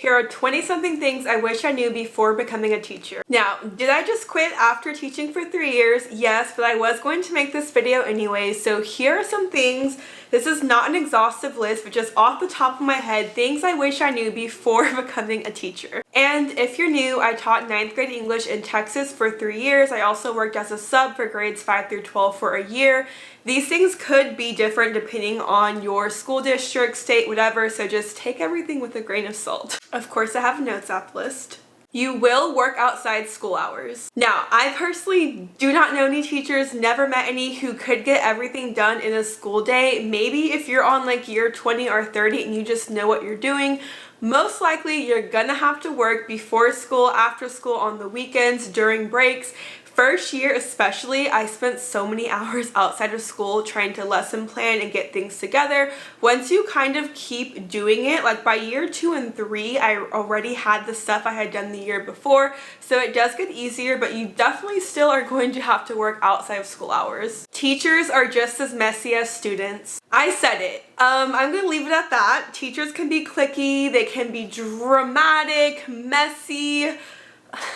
Here are 20-something things I wish I knew before becoming a teacher. Now, did I just quit after teaching for 3 years? Yes, but I was going to make this video anyway, so here are some things. This is not an exhaustive list, but just off the top of my head, things I wish I knew before becoming a teacher. And if you're new, I taught 9th grade English in Texas for 3 years. I also worked as a sub for grades 5 through 12 for a year. These things could be different depending on your school district, state, whatever, so just take everything with a grain of salt. Of course, I have a notes app list. You will work outside school hours. Now, I personally do not know any teachers, never met any who could get everything done in a school day. Maybe if you're on like year 20 or 30 and you just know what you're doing, most likely you're gonna have to work before school, after school, on the weekends, during breaks. First year especially, I spent so many hours outside of school trying to lesson plan and get things together. Once you kind of keep doing it, like by year 2 and 3, I already had the stuff I had done the year before, so it does get easier, but you definitely still are going to have to work outside of school hours. Teachers are just as messy as students. I said it. I'm gonna leave it at that. Teachers can be cliquey, they can be dramatic, messy.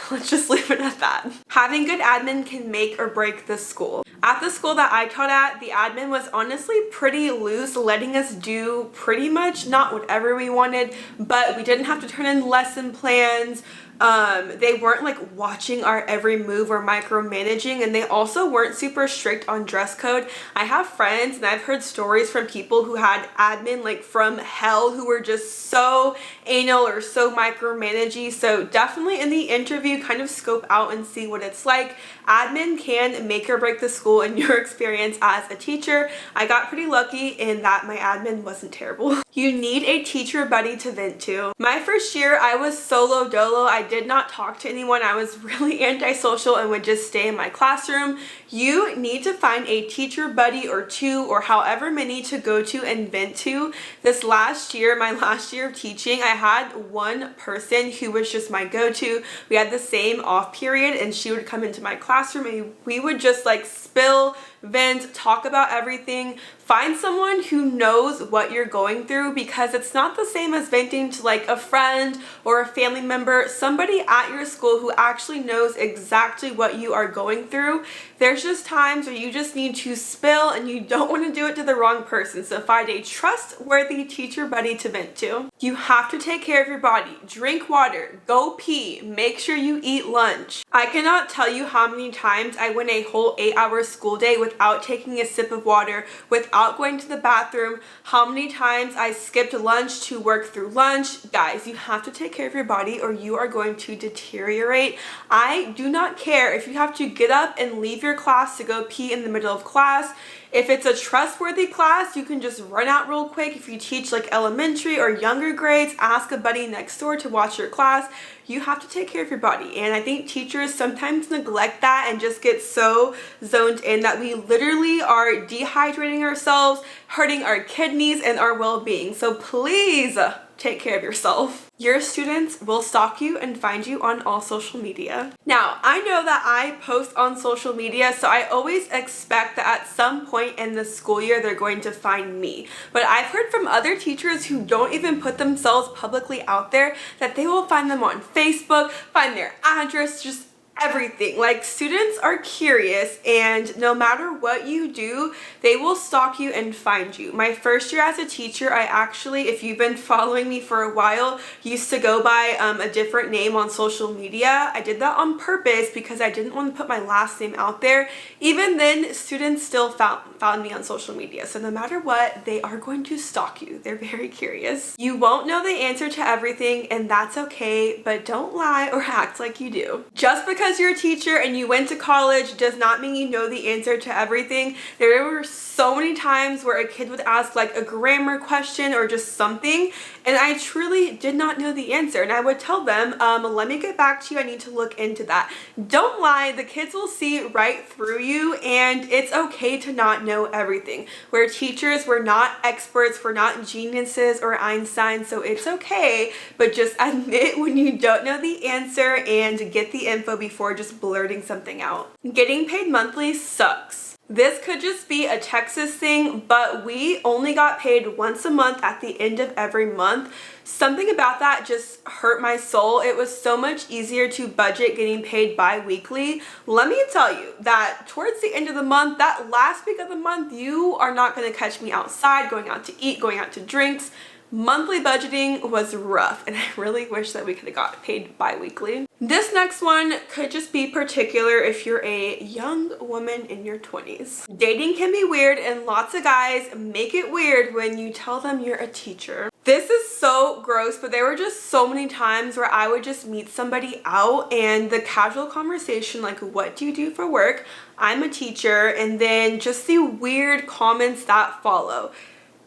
Let's just leave it at that. Having good admin can make or break the school. At the school that I taught at, the admin was honestly pretty loose, letting us do pretty much not whatever we wanted, but we didn't have to turn in lesson plans. They weren't like watching our every move or micromanaging, and they also weren't super strict on dress code. I have friends and I've heard stories from people who had admin like from hell who were just so anal or so micromanagey, so definitely in the interview kind of scope out and see what it's like. Admin can make or break the school in your experience as a teacher. I got pretty lucky in that my admin wasn't terrible. You need a teacher buddy to vent to. My first year I was solo dolo. I did not talk to anyone. I was really antisocial and would just stay in my classroom. You need to find a teacher buddy or two or however many to go to and vent to. This last year, my last year of teaching, I had one person who was just my go-to. We had the same off period and she would come into my classroom and we would just like spill, vent, talk about everything. Find someone who knows what you're going through, because it's not the same as venting to like a friend or a family member, somebody at your school who actually knows exactly what you are going through. There's just times where you just need to spill and you don't want to do it to the wrong person, so find a trustworthy teacher buddy to vent to. You have to take care of your body. Drink water, go pee, make sure you eat lunch. I cannot tell you how many times I went a whole 8-hour school day without taking a sip of water, without going to the bathroom, how many times I skipped lunch to work through lunch. Guys, you have to take care of your body or you are going to deteriorate. I do not care if you have to get up and leave your class to go pee in the middle of class. If it's a trustworthy class, you can just run out real quick. If you teach like elementary or younger grades, ask a buddy next door to watch your class. You have to take care of your body, and I think teachers sometimes neglect that and just get so zoned in that we literally are dehydrating ourselves, hurting our kidneys and our well-being. So please take care of yourself. Your students will stalk you and find you on all social media. Now, I know that I post on social media, so I always expect that at some point in the school year they're going to find me. But I've heard from other teachers who don't even put themselves publicly out there that they will find them on Facebook, find their address, just everything. Like, students are curious, and no matter what you do, they will stalk you and find you. My first year as a teacher, I actually, if you've been following me for a while, used to go by a different name on social media. I did that on purpose because I didn't want to put my last name out there. Even then, students still found me on social media. So no matter what, they are going to stalk you. They're very curious. You won't know the answer to everything, and that's okay, but don't lie or act like you do. Just because you're a teacher and you went to college does not mean you know the answer to everything. There were so many times where a kid would ask like a grammar question or just something, and I truly did not know the answer, and I would tell them, let me get back to you, I need to look into that. Don't lie. The kids will see right through you, and it's okay to not know everything. We're teachers, we're not experts, we're not geniuses or Einstein, so it's okay, but just admit when you don't know the answer and get the info before just blurting something out. Getting paid monthly sucks. This could just be a Texas thing, but we only got paid once a month at the end of every month. Something about that just hurt my soul. It was so much easier to budget getting paid bi-weekly. Let me tell you that towards the end of the month, that last week of the month, you are not going to catch me outside, going out to eat, going out to drinks. Monthly budgeting was rough, and I really wish that we could have got paid bi-weekly. This next one could just be particular if you're a young woman in your 20s. Dating can be weird, and lots of guys make it weird when you tell them you're a teacher. This is so gross, but there were just so many times where I would just meet somebody out and the casual conversation, like, what do you do for work? I'm a teacher, and then just the weird comments that follow.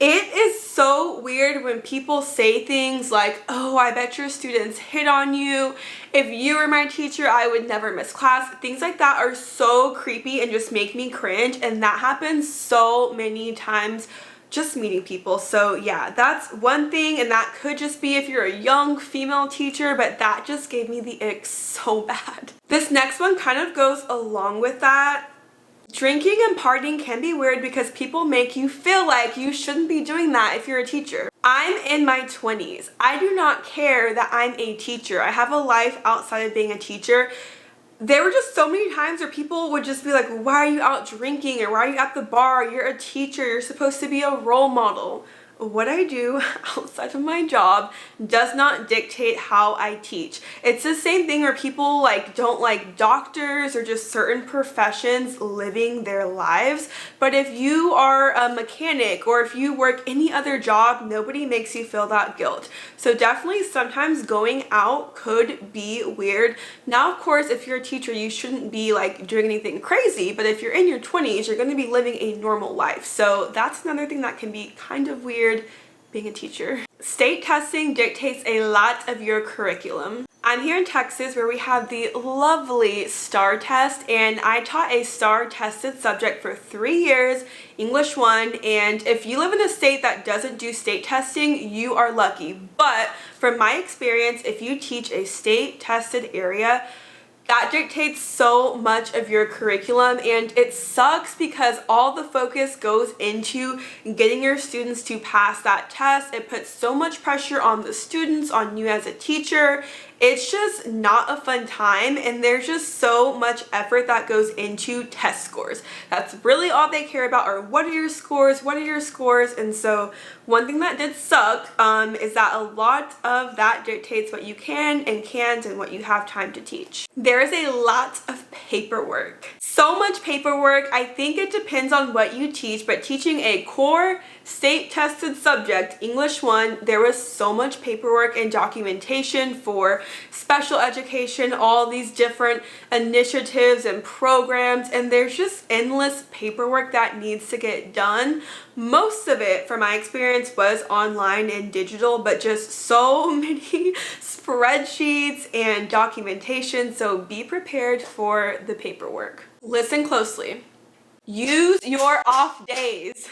It is so weird when people say things like, oh, I bet your students hit on you. If you were my teacher, I would never miss class. Things like that are so creepy and just make me cringe. And that happens so many times just meeting people. So yeah, that's one thing. And that could just be if you're a young female teacher, but that just gave me the ick so bad. This next one kind of goes along with that. Drinking and partying can be weird because people make you feel like you shouldn't be doing that if you're a teacher. I'm in my 20s. I do not care that I'm a teacher. I have a life outside of being a teacher. There were just so many times where people would just be like, why are you out drinking? Or why are you at the bar? You're a teacher. You're supposed to be a role model. What I do outside of my job does not dictate how I teach. It's the same thing where people like don't like doctors or just certain professions living their lives. But if you are a mechanic or if you work any other job, nobody makes you feel that guilt. So definitely sometimes going out could be weird. Now, of course, if you're a teacher, you shouldn't be like doing anything crazy. But if you're in your 20s, you're going to be living a normal life. So that's another thing that can be kind of weird being a teacher. State testing dictates a lot of your curriculum. I'm here in Texas where we have the lovely STAR test, and I taught a STAR tested subject for 3 years, English 1, and if you live in a state that doesn't do state testing, you are lucky. But from my experience, if you teach a state tested area, that dictates so much of your curriculum, and it sucks because all the focus goes into getting your students to pass that test. It puts so much pressure on the students, on you as a teacher. It's just not a fun time, and there's just so much effort that goes into test scores. That's really all they care about are what are your scores, what are your scores. And so one thing that did suck is that a lot of that dictates what you can and can't and what you have time to teach. There is a lot of paperwork. So much paperwork. I think it depends on what you teach, but teaching a core state tested subject, English 1, there was so much paperwork and documentation for special education, all these different initiatives and programs, and there's just endless paperwork that needs to get done. Most of it, from my experience, was online and digital, but just so many spreadsheets and documentation, so be prepared for the paperwork. Listen closely. Use your off days.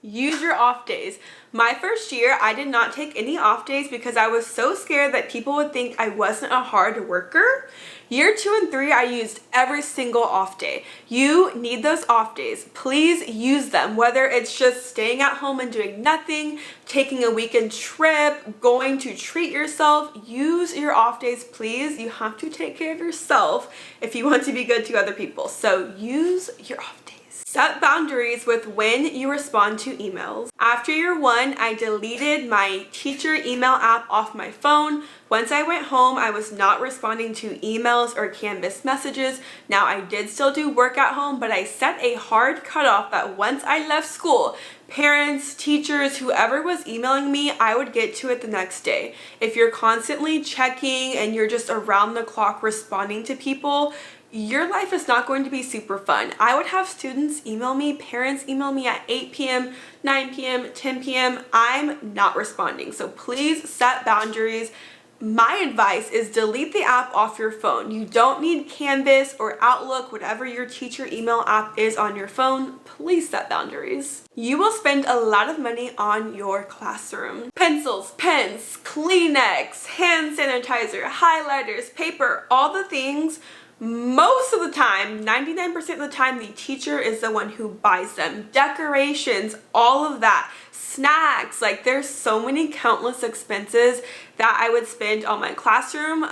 Use your off days. My first year, I did not take any off days because I was so scared that people would think I wasn't a hard worker. Year 2 and 3, I used every single off day. You need those off days. Please use them, whether it's just staying at home and doing nothing, taking a weekend trip, going to treat yourself. Use your off days, please. You have to take care of yourself if you want to be good to other people. So use your off days. Set boundaries with when you respond to emails. After year 1, I deleted my teacher email app off my phone. Once I went home, I was not responding to emails or Canvas messages. Now, I did still do work at home, but I set a hard cutoff that once I left school, parents, teachers, whoever was emailing me, I would get to it the next day. If you're constantly checking and you're just around the clock responding to people, your life is not going to be super fun. I would have students email me, parents email me at 8 p.m., 9 p.m., 10 p.m. I'm not responding. So please set boundaries. My advice is delete the app off your phone. You don't need Canvas or Outlook, whatever your teacher email app is on your phone. Please set boundaries. You will spend a lot of money on your classroom. Pencils, pens, Kleenex, hand sanitizer, highlighters, paper, all the things most of the time, 99% of the time, the teacher is the one who buys them. Decorations, all of that. Snacks, like there's so many countless expenses that I would spend on my classroom.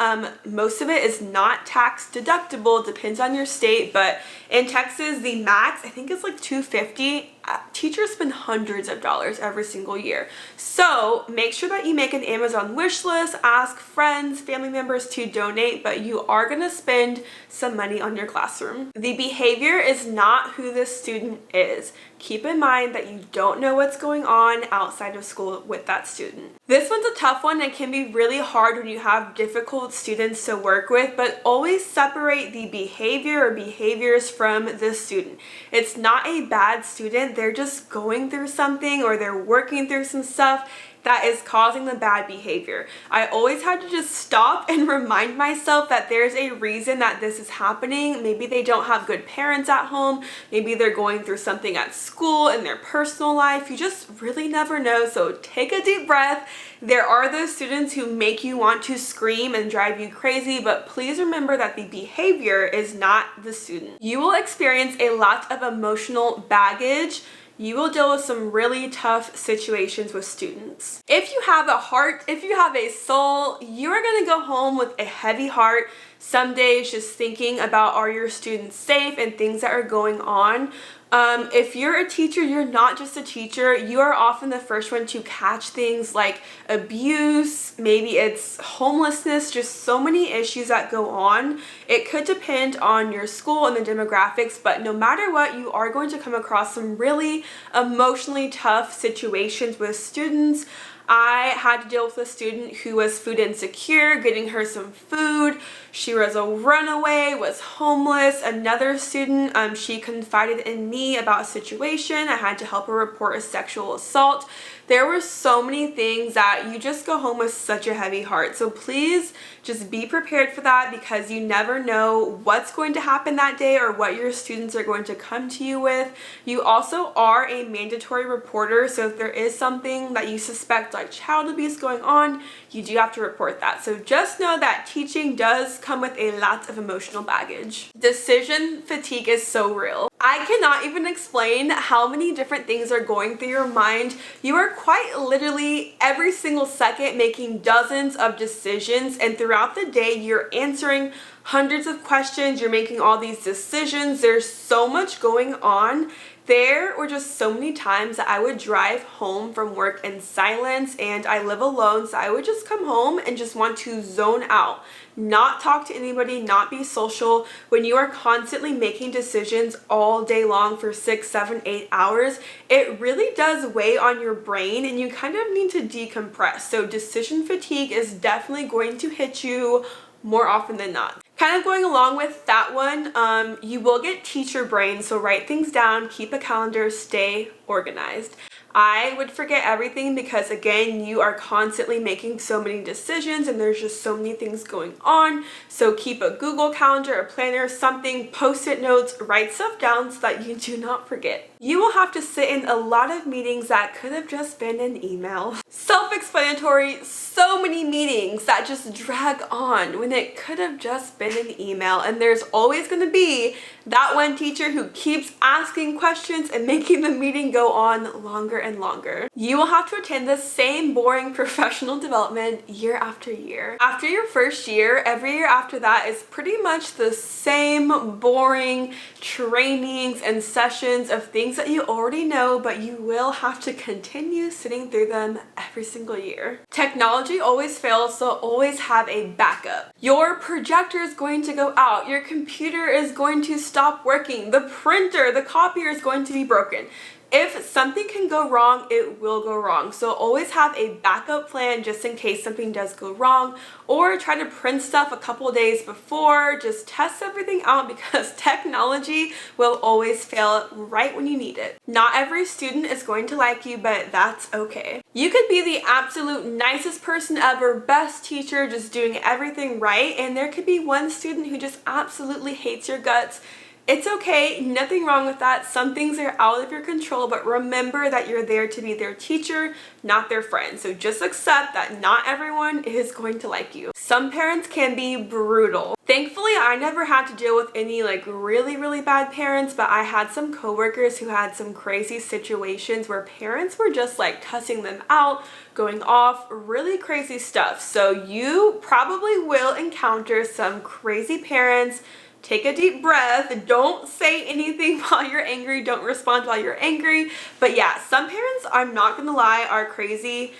Most of it is not tax deductible, depends on your state, but in Texas, the max, I think it's like $250. Teachers spend hundreds of dollars every single year. So make sure that you make an Amazon wish list, ask friends, family members to donate, but you are gonna spend some money on your classroom. The behavior is not who the student is. Keep in mind that you don't know what's going on outside of school with that student. This one's a tough one and can be really hard when you have difficult students to work with, but always separate the behavior or behaviors from the student. It's not a bad student, they're just going through something or they're working through some stuff that is causing the bad behavior. I always had to just stop and remind myself that there's a reason that this is happening. Maybe they don't have good parents at home. Maybe they're going through something at school in their personal life. You just really never know. So take a deep breath. There are those students who make you want to scream and drive you crazy, but please remember that the behavior is not the student. You will experience a lot of emotional baggage. You will deal with some really tough situations with students. If you have a heart, if you have a soul, you are gonna go home with a heavy heart some days just thinking about, are your students safe and things that are going on. If you're a teacher, you're not just a teacher. You are often the first one to catch things like abuse, maybe it's homelessness, just so many issues that go on. It could depend on your school and the demographics, but no matter what, you are going to come across some really emotionally tough situations with students. I had to deal with a student who was food insecure, getting her some food. She was a runaway, was homeless. Another student, she confided in me about a situation. I had to help her report a sexual assault. There were so many things that you just go home with such a heavy heart. So please just be prepared for that, because you never know what's going to happen that day or what your students are going to come to you with. You also are a mandatory reporter, so if there is something that you suspect like child abuse going on, you do have to report that. So just know that teaching does come with a lot of emotional baggage. Decision fatigue is so real. I cannot even explain how many different things are going through your mind. You are quite literally every single second making dozens of decisions, and throughout the day you're answering hundreds of questions, you're making all these decisions. There's so much going on. There were just so many times that I would drive home from work in silence, and I live alone, so I would just come home and just want to zone out, not talk to anybody, not be social. When you are constantly making decisions all day long for 6, 7, 8 hours, it really does weigh on your brain and you kind of need to decompress. So decision fatigue is definitely going to hit you more often than not. Kind of going along with that one, you will get teacher brain, so write things down, keep a calendar, stay organized. I would forget everything because, again, you are constantly making so many decisions and there's just so many things going on. So keep a Google Calendar, a planner, something, post-it notes, write stuff down so that you do not forget. You will have to sit in a lot of meetings that could have just been an email. Self-explanatory, so many meetings that just drag on when it could have just been an email, and there's always going to be that one teacher who keeps asking questions and making the meeting go on longer and longer. You will have to attend the same boring professional development year after year. After your first year, every year after that is pretty much the same boring trainings and sessions of things that you already know, but you will have to continue sitting through them every single year. Technology always fails, so always have a backup. Your projector is going to go out, your computer is going to stop working, the printer, the copier is going to be broken. If something can go wrong, it will go wrong. So always have a backup plan just in case something does go wrong, or try to print stuff a couple days before. Just test everything out because technology will always fail right when you need it. Not every student is going to like you, but that's okay. You could be the absolute nicest person ever, best teacher, just doing everything right, and there could be one student who just absolutely hates your guts. It's okay, nothing wrong with that. Some things are out of your control, but remember that you're there to be their teacher, not their friend. So just accept that not everyone is going to like you. Some parents can be brutal. Thankfully, I never had to deal with any like really bad parents, but I had some coworkers who had some crazy situations where parents were just like cussing them out, going off, really crazy stuff. So you probably will encounter some crazy parents. Take a deep breath. Don't say anything while you're angry. Don't respond while you're angry. But yeah, some parents, I'm not gonna lie, are crazy.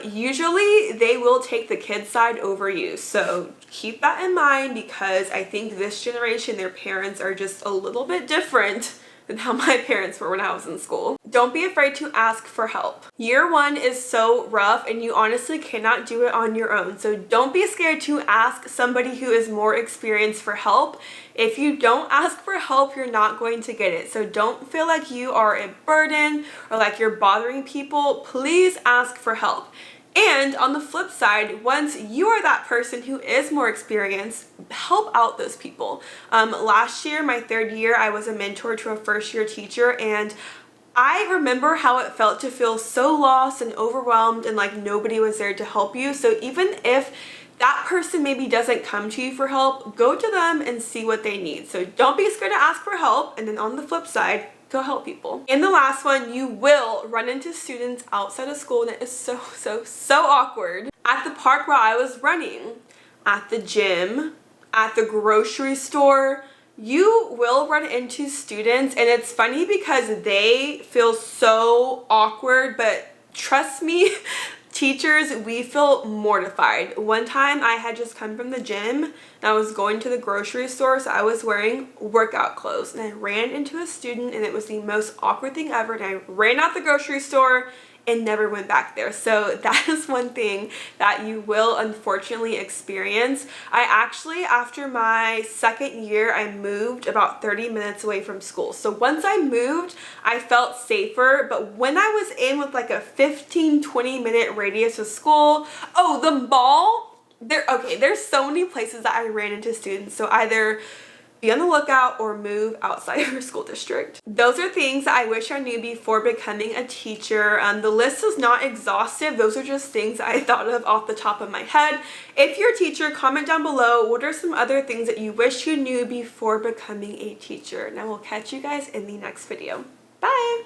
Usually they will take the kid's side over you. So keep that in mind, because I think this generation, their parents are just a little bit different than how my parents were when I was in school. Don't be afraid to ask for help. Year 1 is so rough and you honestly cannot do it on your own. So don't be scared to ask somebody who is more experienced for help. If you don't ask for help, you're not going to get it. So don't feel like you are a burden or like you're bothering people. Please ask for help. And on the flip side, once you are that person who is more experienced, help out those people. Last year, my 3rd year, I was a mentor to a 1st-year teacher, and I remember how it felt to feel so lost and overwhelmed and like nobody was there to help you. So even if that person maybe doesn't come to you for help, go to them and see what they need. So don't be scared to ask for help. And then on the flip side, go help people. And the last one, you will run into students outside of school, and it is so awkward. At the park where I was running, at the gym, at the grocery store, you will run into students, and it's funny because they feel so awkward, but trust me, teachers, we feel mortified. One time I had just come from the gym and I was going to the grocery store, so I was wearing workout clothes, and I ran into a student, and it was the most awkward thing ever, and I ran out the grocery store and never went back there. So that is one thing that you will unfortunately experience. I actually, after my 2nd year, I moved about 30 minutes away from school. So once I moved, I felt safer, but when I was in with like a 15-20 minute radius of school, oh, the mall, there's so many places that I ran into students. So either be on the lookout or move outside of your school district. Those are things that I wish I knew before becoming a teacher. The list is not exhaustive. Those are just things that I thought of off the top of my head. If you're a teacher, comment down below what are some other things that you wish you knew before becoming a teacher. And I will catch you guys in the next video. Bye!